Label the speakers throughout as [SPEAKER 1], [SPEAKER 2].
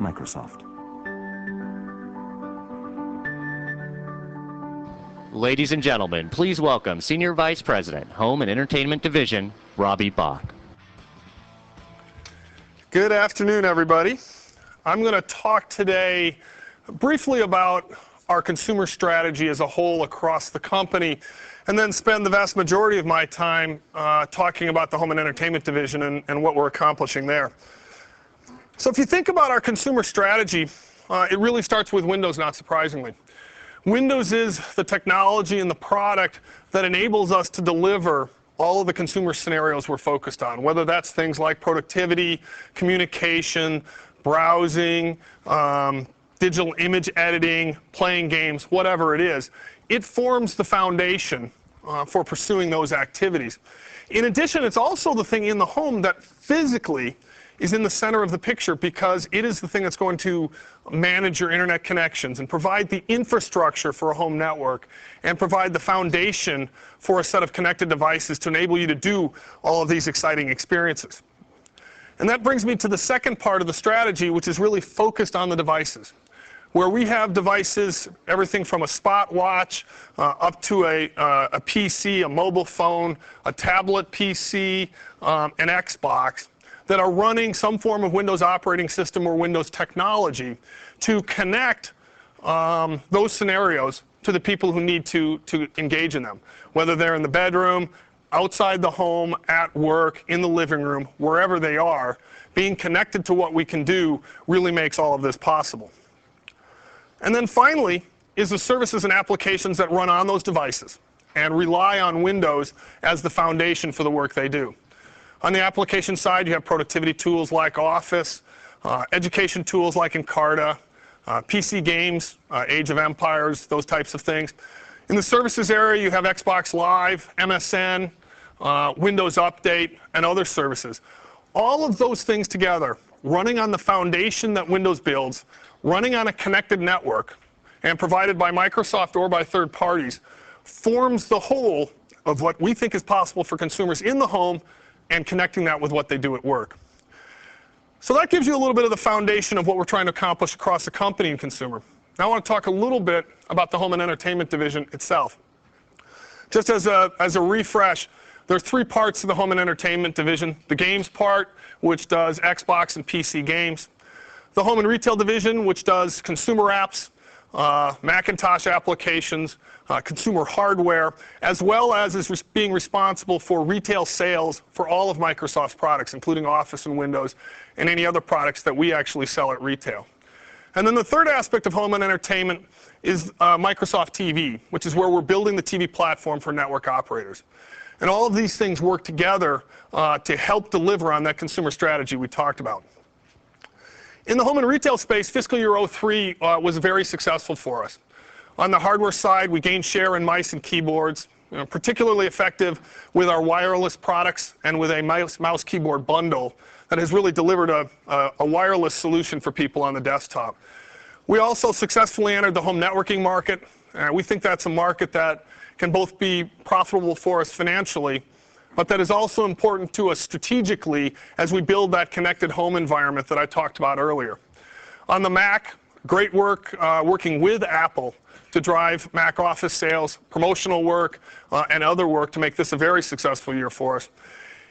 [SPEAKER 1] Microsoft.
[SPEAKER 2] Ladies and gentlemen, please welcome Senior Vice President, Home and Entertainment Division, Robbie Bach.
[SPEAKER 3] Good afternoon, everybody. I'm going to talk today briefly about our consumer strategy as a whole across the company, and then spend the vast majority of my time talking about the Home and Entertainment Division and what we're accomplishing there. So if you think about our consumer strategy, it really starts with Windows, not surprisingly. Windows is the technology and the product that enables us to deliver all of the consumer scenarios we're focused on, whether that's things like productivity, communication, browsing, digital image editing, playing games, whatever it is. It forms the foundation for pursuing those activities. In addition, it's also the thing in the home that physically is in the center of the picture, because it is the thing that's going to manage your internet connections and provide the infrastructure for a home network and provide the foundation for a set of connected devices to enable you to do all of these exciting experiences. And that brings me to the second part of the strategy, which is really focused on the devices, where we have devices, everything from a spot watch up to a PC, a mobile phone, a tablet PC, an Xbox, that are running some form of Windows operating system or Windows technology to connect those scenarios to the people who need to engage in them, whether they're in the bedroom, outside the home, at work, in the living room, wherever they are. Being connected to what we can do really makes all of this possible. And then finally is the services and applications that run on those devices and rely on Windows as the foundation for the work they do. On the application side, you have productivity tools like Office, education tools like Encarta, PC games, Age of Empires, those types of things. In the services area, you have Xbox Live, MSN, Windows Update, and other services. All of those things together, running on the foundation that Windows builds, running on a connected network, and provided by Microsoft or by third parties, forms the whole of what we think is possible for consumers in the home and connecting that with what they do at work. So that gives you a little bit of the foundation of what we're trying to accomplish across the company and consumer. Now I want to talk a little bit about the Home and Entertainment Division itself. Just as a refresh, there's three parts to the Home and Entertainment Division. The games part, which does Xbox and PC games. The Home and Retail Division, which does consumer apps, Macintosh applications, consumer hardware, as well as is being responsible for retail sales for all of Microsoft's products, including Office and Windows, and any other products that we actually sell at retail. And then the third aspect of Home and Entertainment is Microsoft TV, which is where we're building the TV platform for network operators. And all of these things work together to help deliver on that consumer strategy we talked about. In the home and retail space, fiscal year 03 was very successful for us. On the hardware side, we gained share in mice and keyboards, particularly effective with our wireless products and with a mouse keyboard bundle that has really delivered a wireless solution for people on the desktop. We also successfully entered the home networking market. We think that's a market that can both be profitable for us financially, but that is also important to us strategically as we build that connected home environment that I talked about earlier. On the Mac, great work working with Apple to drive Mac Office sales, promotional work, and other work to make this a very successful year for us.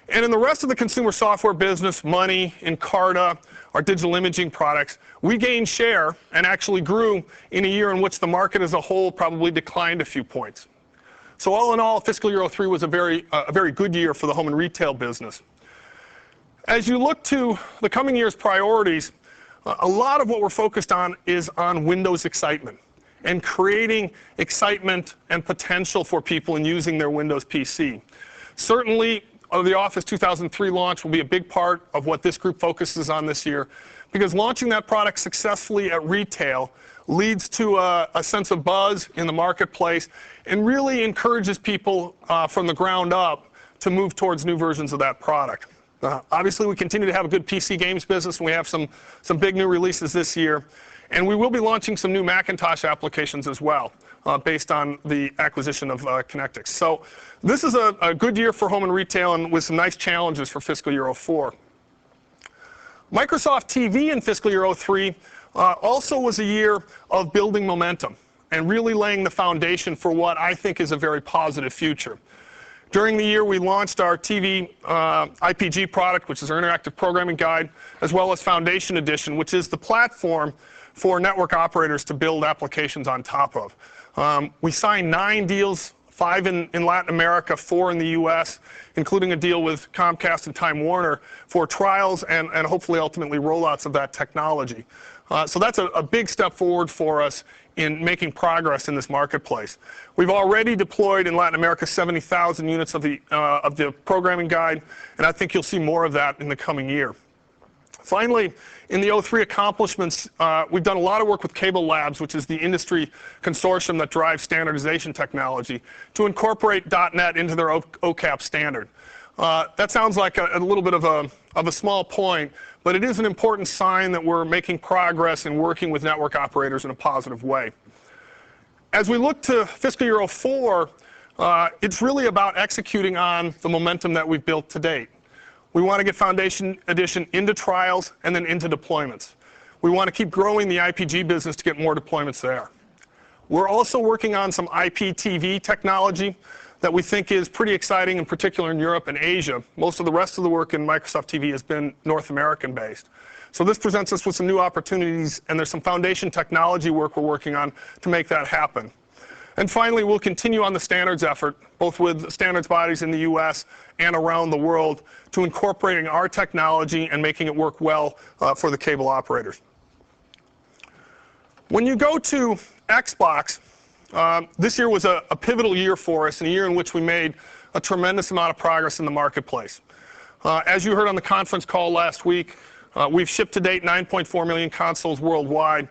[SPEAKER 3] And in the rest of the consumer software business, Money, Encarta, our digital imaging products, we gained share and actually grew in a year in which the market as a whole probably declined a few points. So all in all, fiscal year 03 was a very good year for the home and retail business. As you look to the coming year's priorities, a lot of what we're focused on is on Windows excitement and creating excitement and potential for people in using their Windows PC. Certainly, the Office 2003 launch will be a big part of what this group focuses on this year, because launching that product successfully at retail leads to a sense of buzz in the marketplace and really encourages people from the ground up to move towards new versions of that product. Obviously, we continue to have a good PC games business, and we have some big new releases this year. And we will be launching some new Macintosh applications as well, based on the acquisition of Connectix. So this is a good year for home and retail, and with some nice challenges for fiscal year 04. Microsoft TV in fiscal year 03 also was a year of building momentum and really laying the foundation for what I think is a very positive future. During the year, we launched our TV IPG product, which is our interactive programming guide, as well as Foundation Edition, which is the platform for network operators to build applications on top of. We signed 9 deals, 5 in Latin America, 4 in the US, including a deal with Comcast and Time Warner for trials and hopefully ultimately rollouts of that technology. So that's a big step forward for us in making progress in this marketplace. We've already deployed in Latin America 70,000 units of the programming guide, and I think you'll see more of that in the coming year. Finally, in the 03 accomplishments, we've done a lot of work with Cable Labs, which is the industry consortium that drives standardization technology, to incorporate .NET into their OCAP standard. That sounds like a little bit of a small point, but it is an important sign that we're making progress in working with network operators in a positive way. As we look to fiscal year 04, it's really about executing on the momentum that we've built to date. We want to get Foundation Edition into trials and then into deployments. We want to keep growing the IPG business to get more deployments there. We're also working on some IPTV technology that we think is pretty exciting, in particular in Europe and Asia. Most of the rest of the work in Microsoft TV has been North American based. So this presents us with some new opportunities, and there's some foundation technology work we're working on to make that happen. And finally, we'll continue on the standards effort, both with standards bodies in the US and around the world, to incorporating our technology and making it work well for the cable operators. When you go to Xbox, this year was a pivotal year for us, and a year in which we made a tremendous amount of progress in the marketplace. As you heard on the conference call last week, we've shipped to date 9.4 million consoles worldwide.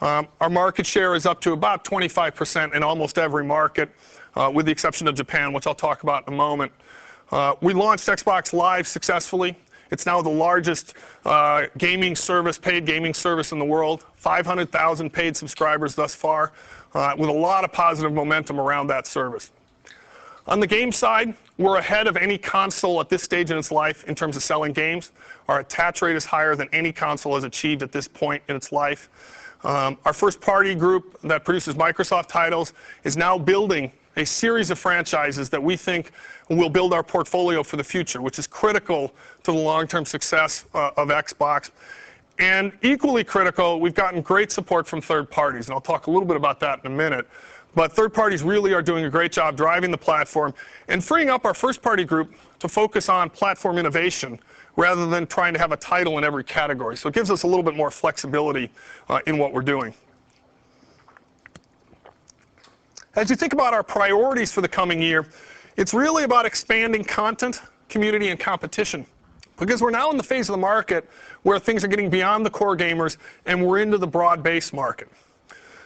[SPEAKER 3] Our market share is up to about 25% in almost every market, with the exception of Japan, which I'll talk about in a moment. We launched Xbox Live successfully. It's now the largest gaming service, paid gaming service in the world. 500,000 paid subscribers thus far, with a lot of positive momentum around that service. On the game side, we're ahead of any console at this stage in its life in terms of selling games. Our attach rate is higher than any console has achieved at this point in its life. Our first-party group that produces Microsoft titles is now building a series of franchises that we think will build our portfolio for the future, which is critical to the long-term success of Xbox. And equally critical, we've gotten great support from third parties, and I'll talk a little bit about that in a minute. But third parties really are doing a great job driving the platform and freeing up our first-party group to focus on platform innovation rather than trying to have a title in every category. So it gives us a little bit more flexibility in what we're doing. As you think about our priorities for the coming year, it's really about expanding content, community, and competition. Because we're now in the phase of the market where things are getting beyond the core gamers and we're into the broad-based market.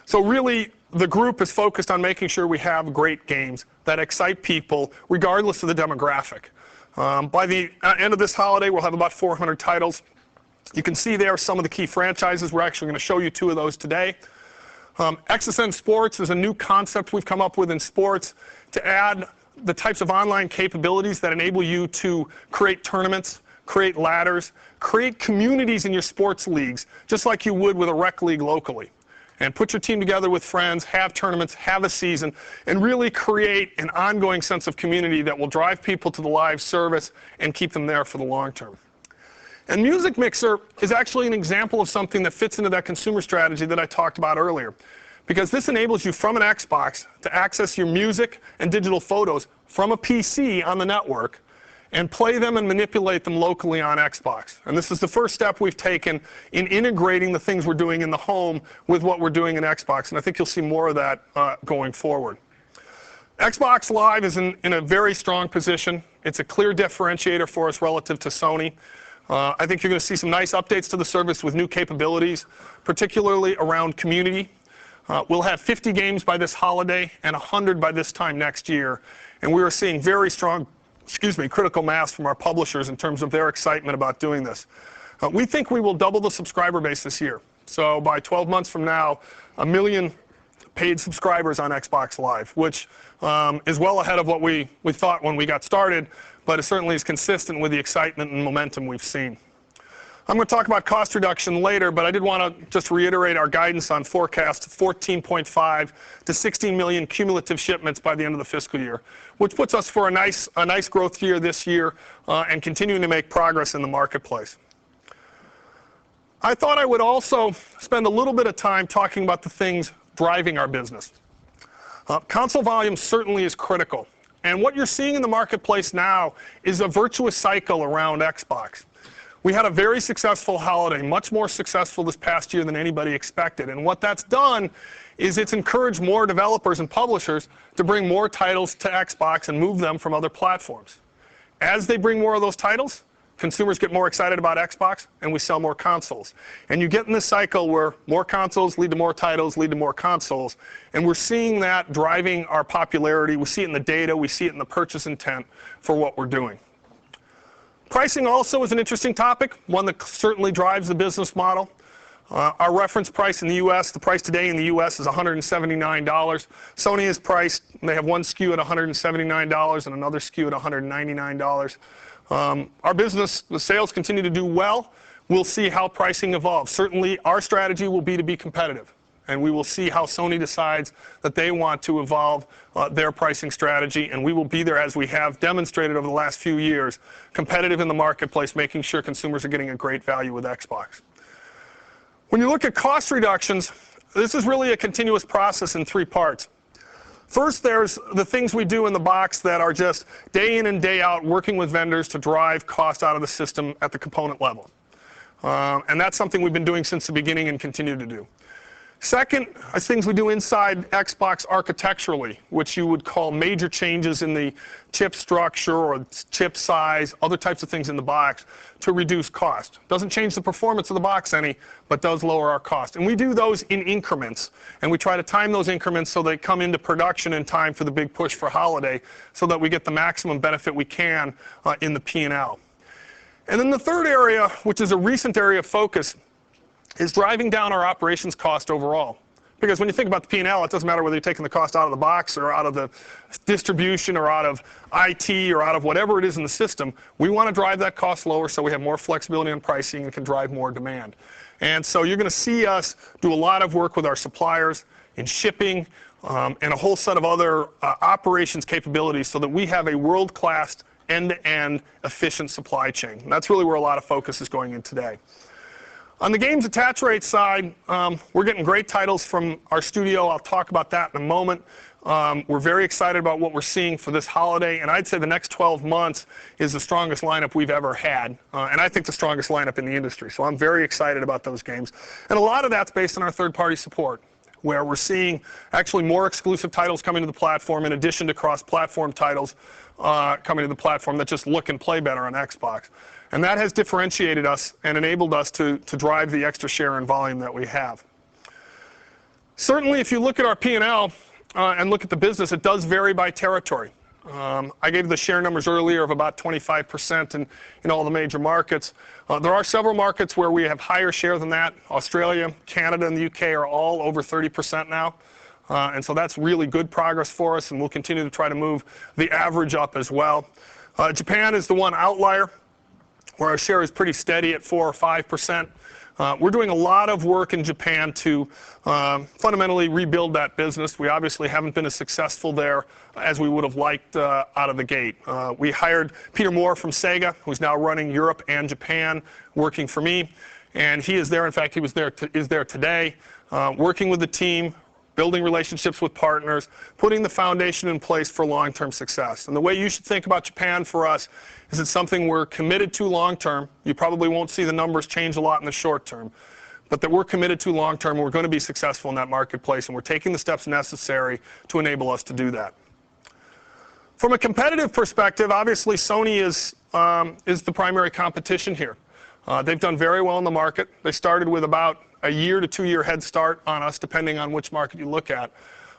[SPEAKER 3] So really, the group is focused on making sure we have great games that excite people regardless of the demographic. By the end of this holiday, we'll have about 400 titles. You can see there some of the key franchises. We're actually going to show you 2 of those today. XSN Sports is a new concept we've come up with in sports to add the types of online capabilities that enable you to create tournaments, create ladders, create communities in your sports leagues, just like you would with a rec league locally. And put your team together with friends, have tournaments, have a season, and really create an ongoing sense of community that will drive people to the live service and keep them there for the long term. And Music Mixer is actually an example of something that fits into that consumer strategy that I talked about earlier. Because this enables you from an Xbox to access your music and digital photos from a PC on the network and play them and manipulate them locally on Xbox. And this is the first step we've taken in integrating the things we're doing in the home with what we're doing in Xbox. And I think you'll see more of that going forward. Xbox Live is in a very strong position. It's a clear differentiator for us relative to Sony. I think you're going to see some nice updates to the service with new capabilities, particularly around community. We'll have 50 games by this holiday and 100 by this time next year. And we are seeing very strong, critical mass from our publishers in terms of their excitement about doing this. We think we will double the subscriber base this year. So by 12 months from now, 1 million paid subscribers on Xbox Live, which is well ahead of what we thought when we got started, but it certainly is consistent with the excitement and momentum we've seen. I'm going to talk about cost reduction later, but I did want to just reiterate our guidance on forecast 14.5 to 16 million cumulative shipments by the end of the fiscal year, which puts us for a nice growth year this year and continuing to make progress in the marketplace. I thought I would also spend a little bit of time talking about the things driving our business. Console volume certainly is critical, and what you're seeing in the marketplace now is a virtuous cycle around Xbox. We had a very successful holiday, much more successful this past year than anybody expected. And what that's done is it's encouraged more developers and publishers to bring more titles to Xbox and move them from other platforms. As they bring more of those titles, consumers get more excited about Xbox, and we sell more consoles. And you get in this cycle where more consoles lead to more titles, lead to more consoles. And we're seeing that driving our popularity. We see it in the data. We see it in the purchase intent for what we're doing. Pricing also is an interesting topic, one that certainly drives the business model. Our reference price in the US, the price today in the US is $179. Sony is priced, they have one SKU at $179 and another SKU at $199. Our business, the sales continue to do well. We'll see how pricing evolves. Certainly our strategy will be to be competitive, and we will see how Sony decides that they want to evolve their pricing strategy, and we will be there, as we have demonstrated over the last few years, competitive in the marketplace, making sure consumers are getting a great value with Xbox. When you look at cost reductions, this is really a continuous process in three parts. First, there's the things we do in the box that are just day in and day out working with vendors to drive cost out of the system at the component level. And that's something we've been doing since the beginning and continue to do. Second are things we do inside Xbox architecturally, which you would call major changes in the chip structure or chip size, other types of things in the box to reduce cost. Doesn't change the performance of the box any, but does lower our cost. And we do those in increments, and we try to time those increments so they come into production in time for the big push for holiday so that we get the maximum benefit we can in the P&L. And then the third area, which is a recent area of focus, is driving down our operations cost overall. Because when you think about the P&L, it doesn't matter whether you're taking the cost out of the box or out of the distribution or out of IT or out of whatever it is in the system. We want to drive that cost lower so we have more flexibility in pricing and can drive more demand. And so you're going to see us do a lot of work with our suppliers in shipping and a whole set of other operations capabilities so that we have a world-class end-to-end efficient supply chain. And that's really where a lot of focus is going in today. On the games attach rate side, we're getting great titles from our studio. I'll talk about that in a moment. We're very excited about what we're seeing for this holiday, and I'd say the next 12 months is the strongest lineup we've ever had, and I think the strongest lineup in the industry. So I'm very excited about those games. And a lot of that's based on our third-party support, where we're seeing actually more exclusive titles coming to the platform in addition to cross-platform titles coming to the platform that just look and play better on Xbox. And that has differentiated us and enabled us to drive the extra share and volume that we have. Certainly, if you look at our P&L and look at the business, it does vary by territory. I gave the share numbers earlier of about 25% in all the major markets. There are several markets where we have higher share than that. Australia, Canada, and the UK are all over 30% now. And so that's really good progress for us, and we'll continue to try to move the average up as well. Japan is the one outlier, where our share is pretty steady at 4 or 5%. We're doing a lot of work in Japan to fundamentally rebuild that business. We obviously haven't been as successful there as we would have liked out of the gate. We hired Peter Moore from Sega, who's now running Europe and Japan, working for me. And he is there. In fact, he is there today, working with the team, building relationships with partners, putting the foundation in place for long-term success. And the way you should think about Japan for us is it's something we're committed to long-term. You probably won't see the numbers change a lot in the short term, but that we're committed to long-term, and we're going to be successful in that marketplace, and we're taking the steps necessary to enable us to do that. From a competitive perspective, obviously Sony is the primary competition here. They've done very well in the market. They started with about a year to 2 year head start on us, depending on which market you look at.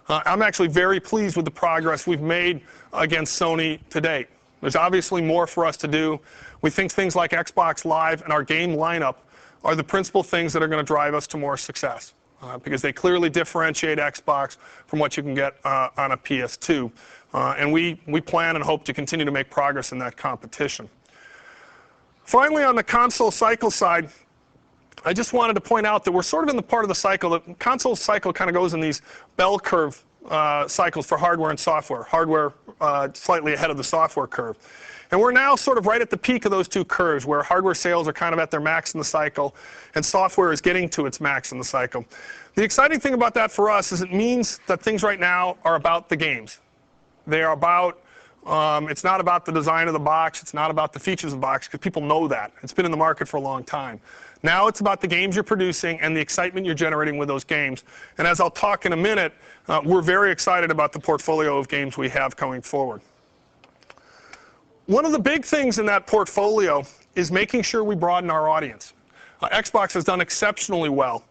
[SPEAKER 3] I'm actually very pleased with the progress we've made against Sony to date. There's obviously more for us to do. We think things like Xbox Live and our game lineup are the principal things that are going to drive us to more success, because they clearly differentiate Xbox from what you can get on a PS2. And we plan and hope to continue to make progress in that competition. Finally, on the console cycle side, I just wanted to point out that we're sort of in the part of the cycle that console cycle kind of goes in these bell curve cycles for hardware and software. Hardware slightly ahead of the software curve. And we're now sort of right at the peak of those two curves where hardware sales are kind of at their max in the cycle and software is getting to its max in the cycle. The exciting thing about that for us is it means that things right now are about the games. They are about, it's not about the design of the box, it's not about the features of the box, because people know that. It's been in the market for a long time. Now it's about the games you're producing and the excitement you're generating with those games. And as I'll talk in a minute, we're very excited about the portfolio of games we have going forward. One of the big things in that portfolio is making sure we broaden our audience. Xbox has done exceptionally well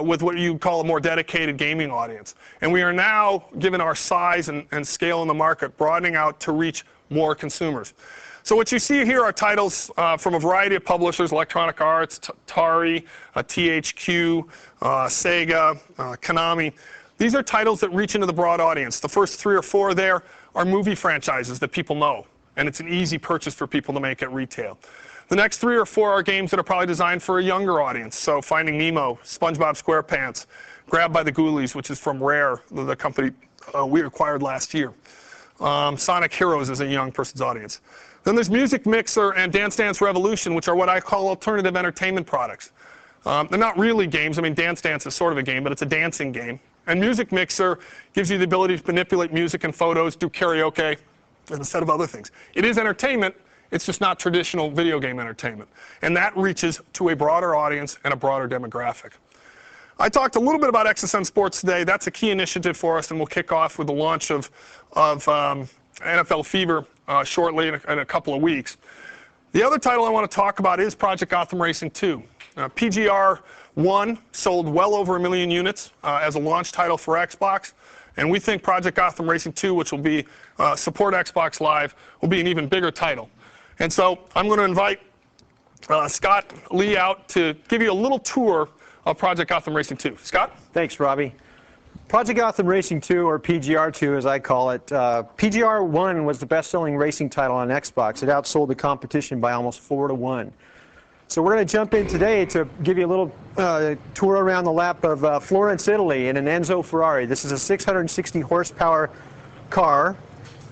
[SPEAKER 3] with what you call a more dedicated gaming audience. And we are now, given our size and scale in the market, broadening out to reach more consumers. So what you see here are titles from a variety of publishers: Electronic Arts, Atari, THQ, Sega, Konami. These are titles that reach into the broad audience. The first 3 or 4 there are movie franchises that people know, and it's an easy purchase for people to make at retail. The next 3 or 4 are games that are probably designed for a younger audience. So Finding Nemo, SpongeBob SquarePants, Grabbed by the Ghoulies, which is from Rare, the company we acquired last year. Sonic Heroes is a young person's audience. Then there's Music Mixer and Dance Dance Revolution, which are what I call alternative entertainment products. They're not really games. I mean, Dance Dance is sort of a game, but it's a dancing game. And Music Mixer gives you the ability to manipulate music and photos, do karaoke, and a set of other things. It is entertainment. It's just not traditional video game entertainment. And that reaches to a broader audience and a broader demographic. I talked a little bit about XSN Sports today. That's a key initiative for us, and we'll kick off with the launch of NFL Fever shortly in a couple of weeks. The other title I want to talk about is Project Gotham Racing 2. PGR 1 sold well over 1 million units as a launch title for Xbox. And we think Project Gotham Racing 2, which will be support Xbox Live, will be an even bigger title. And so I'm going to invite Scott Lee out to give you a little tour of Project Gotham Racing 2. Scott?
[SPEAKER 1] Thanks, Robbie. Project Gotham Racing 2, or PGR2 as I call it, PGR1 was the best-selling racing title on Xbox. It outsold the competition by almost 4-1. So we're going to jump in today to give you a little tour around the lap of Florence, Italy in an Enzo Ferrari. This is a 660 horsepower car,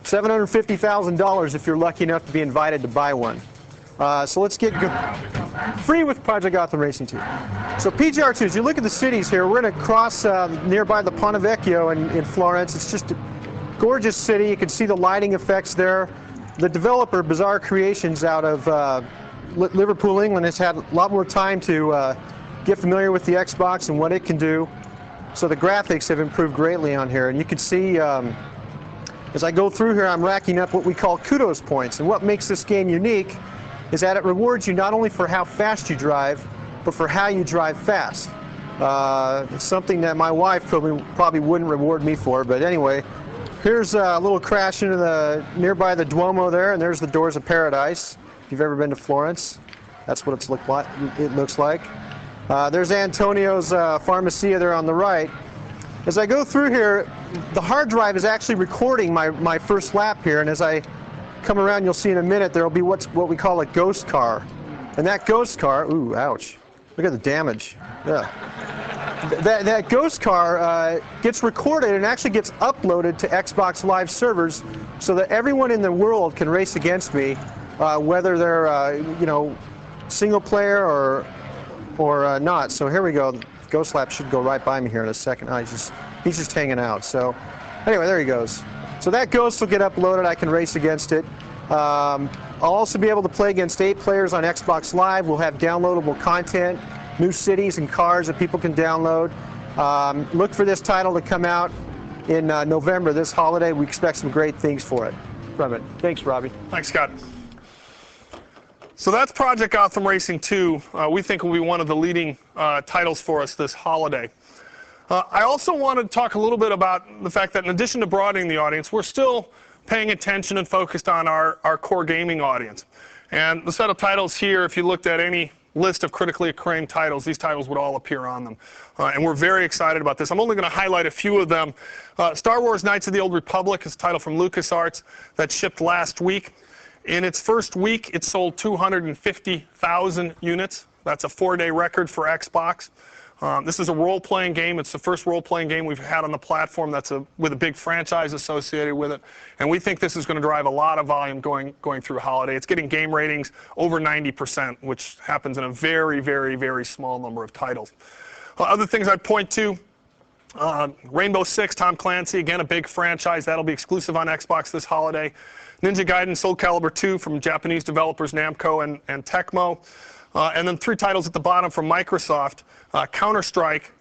[SPEAKER 1] $750,000 if you're lucky enough to be invited to buy one. So let's get free with Project Gotham Racing 2. So PGR2, as you look at the cities here, we're going to cross nearby the Ponte Vecchio in Florence. It's just a gorgeous city. You can see the lighting effects there. The developer, Bizarre Creations, out of Liverpool, England, has had a lot more time to get familiar with the Xbox and what it can do. So the graphics have improved greatly on here. And you can see, as I go through here, I'm racking up what we call kudos points. And what makes this game unique is that it rewards you not only for how fast you drive, but for how you drive fast. It's something that my wife probably wouldn't reward me for, but anyway, here's a little crash into nearby the Duomo there, and there's the Doors of Paradise. If you've ever been to Florence, that's what it looks like. There's Antonio's Pharmacia there on the right. As I go through here, the hard drive is actually recording my first lap here, and as I come around, you'll see in a minute, there'll be what we call a ghost car. And that ghost car, ooh, ouch, look at the damage. Yeah. That ghost car gets recorded and actually gets uploaded to Xbox Live servers so that everyone in the world can race against me, whether they're, you know, single player or not. So here we go. Ghost Lap should go right by me here in a second. Oh, he's just hanging out. So anyway, there he goes. So that ghost will get uploaded. I can race against it. I'll also be able to play against 8 players on Xbox Live. We'll have downloadable content, new cities and cars that people can download. Look for this title to come out in November, this holiday. We expect some great things from it. Thanks, Robbie.
[SPEAKER 3] Thanks, Scott. So that's Project Gotham Racing 2. We think will be one of the leading titles for us this holiday. I also wanted to talk a little bit about the fact that in addition to broadening the audience, we're still paying attention and focused on our core gaming audience. And the set of titles here, if you looked at any list of critically acclaimed titles, these titles would all appear on them. And we're very excited about this. I'm only going to highlight a few of them. Star Wars Knights of the Old Republic is a title from LucasArts that shipped last week. In its first week, it sold 250,000 units. That's a 4-day record for Xbox. This is a role-playing game. It's the first role-playing game we've had on the platform that's with a big franchise associated with it. And we think this is going to drive a lot of volume going through holiday. It's getting game ratings over 90%, which happens in a very, very, very small number of titles. Other things I'd point to, Rainbow Six, Tom Clancy, again, a big franchise. That'll be exclusive on Xbox this holiday. Ninja Gaiden Soul Calibur 2 from Japanese developers Namco and Tecmo. And then 3 titles at the bottom from Microsoft, Counter-Strike,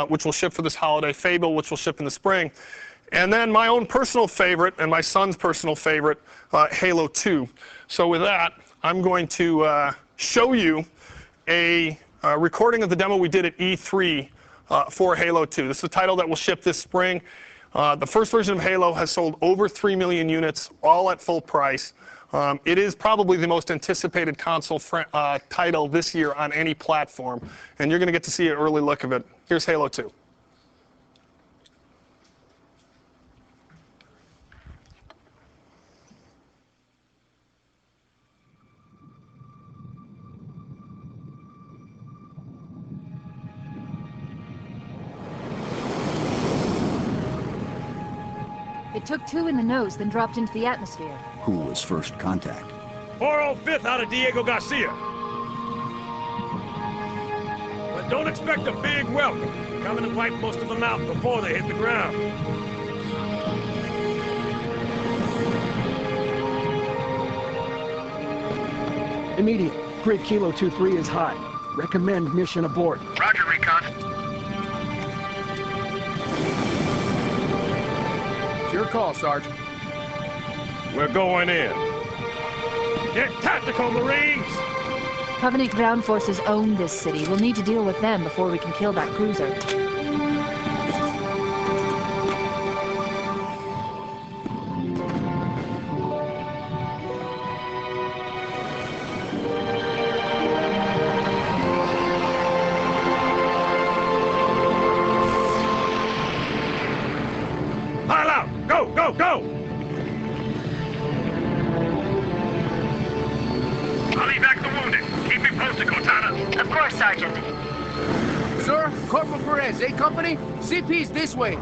[SPEAKER 3] which will ship for this holiday, Fable, which will ship in the spring. And then my own personal favorite and my son's personal favorite, Halo 2. So with that, I'm going to show you a recording of the demo we did at E3 for Halo 2. This is a title that will ship this spring. The first version of Halo has sold over 3 million units, all at full price. It is probably the most anticipated console title this year on any platform, and you're going to get to see an early look of it. Here's Halo 2.
[SPEAKER 4] It took 2 in the nose, then dropped into the atmosphere.
[SPEAKER 5] Who was first contact?
[SPEAKER 6] 405th out of Diego Garcia. But don't expect a big welcome. Coming to wipe most of them out before they hit the ground.
[SPEAKER 7] Immediate. Grid Kilo 2-3 is hot. Recommend mission abort.
[SPEAKER 6] Roger, Recon.
[SPEAKER 7] It's your call, Sergeant.
[SPEAKER 6] We're going in. Get tactical, Marines!
[SPEAKER 4] Covenant ground forces own this city. We'll need to deal with them before we can kill that cruiser.
[SPEAKER 6] Pile out! Go, go, go! I'll evac the wounded. Keep me posted, Cortana.
[SPEAKER 8] Of course, Sergeant.
[SPEAKER 7] Sir, Corporal Perez, A Company? CP's this way.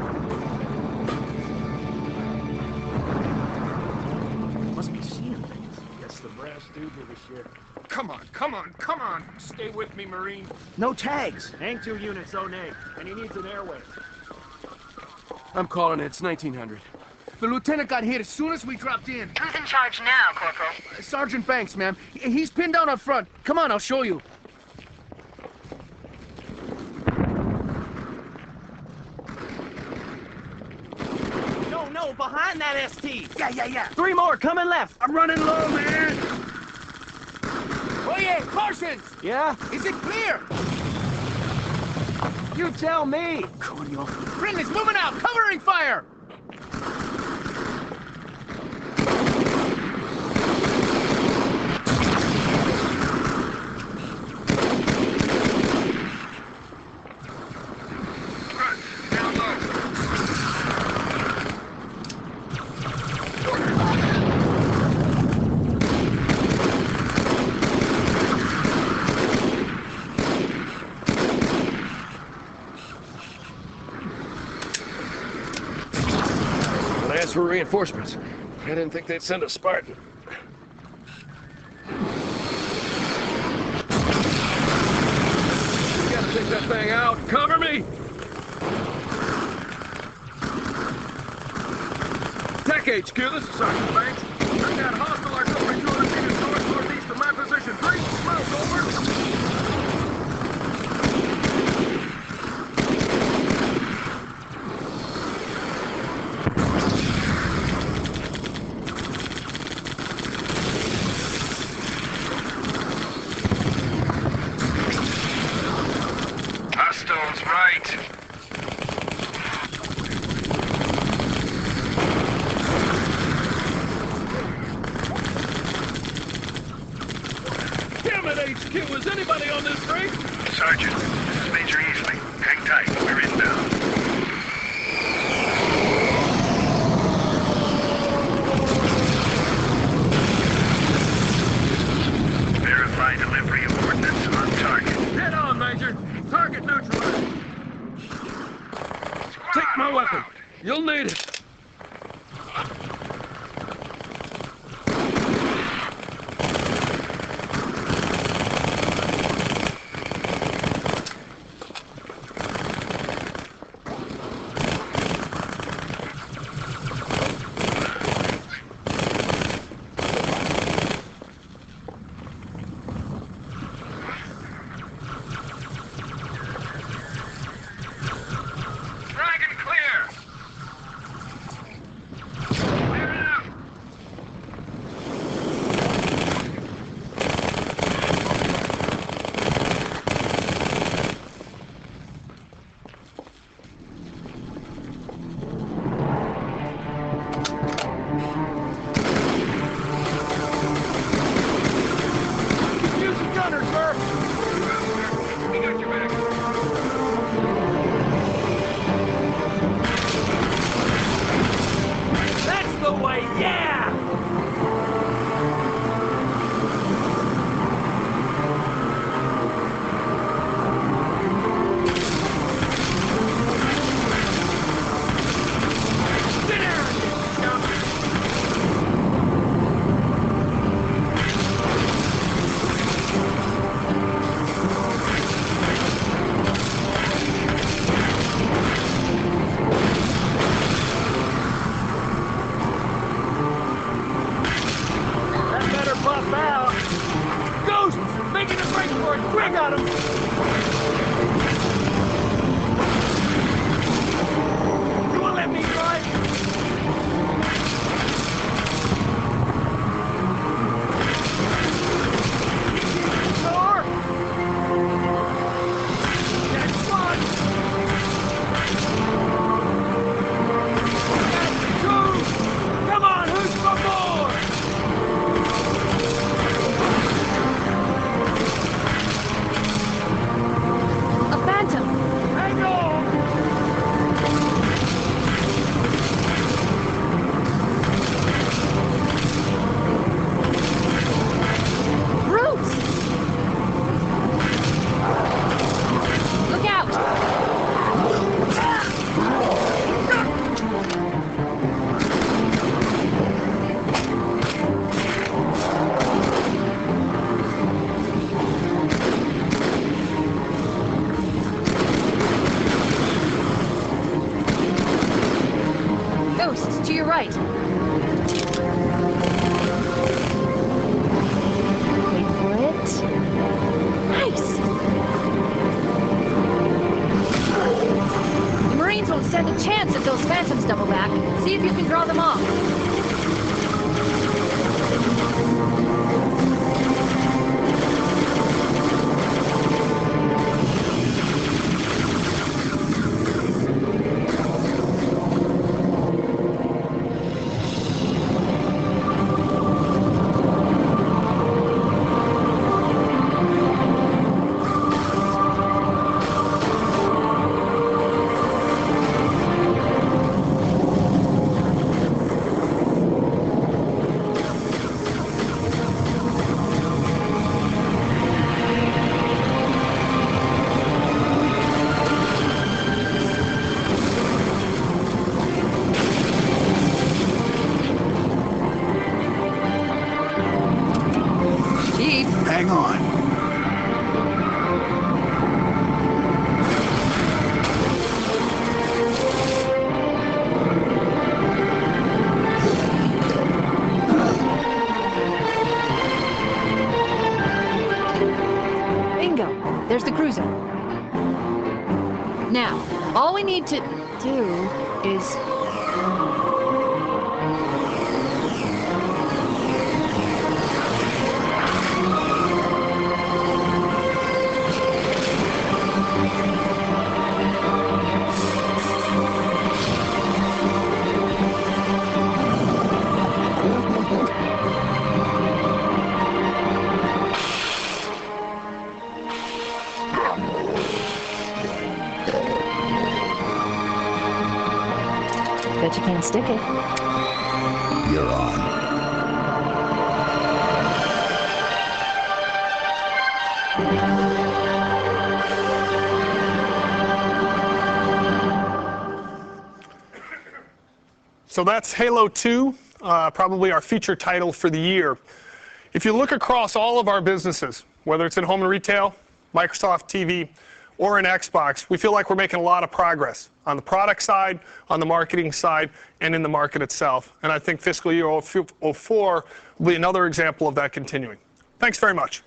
[SPEAKER 7] Must be seeing things.
[SPEAKER 6] That's the brass dude with the shit. Come on, come on, come on! Stay with me, Marine.
[SPEAKER 7] No tags.
[SPEAKER 6] Hang 2 units, O'Neill, and he needs an airway.
[SPEAKER 7] I'm calling it. It's 1900. The lieutenant got hit as soon as we dropped in.
[SPEAKER 8] Who's in charge now, Corporal?
[SPEAKER 7] Sergeant Banks, ma'am. He's pinned down up front. Come on, I'll show you.
[SPEAKER 9] No, behind that ST.
[SPEAKER 7] Yeah.
[SPEAKER 9] 3 more, coming left.
[SPEAKER 6] I'm running low, man!
[SPEAKER 7] Oh, yeah, Parsons!
[SPEAKER 9] Yeah?
[SPEAKER 7] Is it clear?
[SPEAKER 9] You tell me.
[SPEAKER 7] Coño. Friendly's moving out! Covering fire!
[SPEAKER 6] Down low.
[SPEAKER 9] When I asked for reinforcements, I didn't think they'd send a Spartan. You gotta take that thing out. Cover me! Tech HQ, this is Sergeant Banks. Bring that hostile artillery 200 meters northeast of my position. 3 miles over.
[SPEAKER 6] Hostiles right.
[SPEAKER 9] Damn it, HQ! Is anybody on this break?
[SPEAKER 6] Sergeant, this is Major Easley. Hang tight. We're inbound.
[SPEAKER 9] weapon. You'll need it.
[SPEAKER 4] To your right. Wait for it. Nice! The Marines won't stand a chance if those Phantoms double back. See if you can draw them off.
[SPEAKER 5] Hang on.
[SPEAKER 4] Bingo. There's the cruiser. Now, all we need to do is... Bet you can't stick it.
[SPEAKER 5] You're on.
[SPEAKER 3] So that's Halo 2, probably our feature title for the year. If you look across all of our businesses, whether it's in home and retail, Microsoft TV, or in Xbox, we feel like we're making a lot of progress on the product side, on the marketing side, and in the market itself. And I think fiscal year 04 will be another example of that continuing. Thanks very much.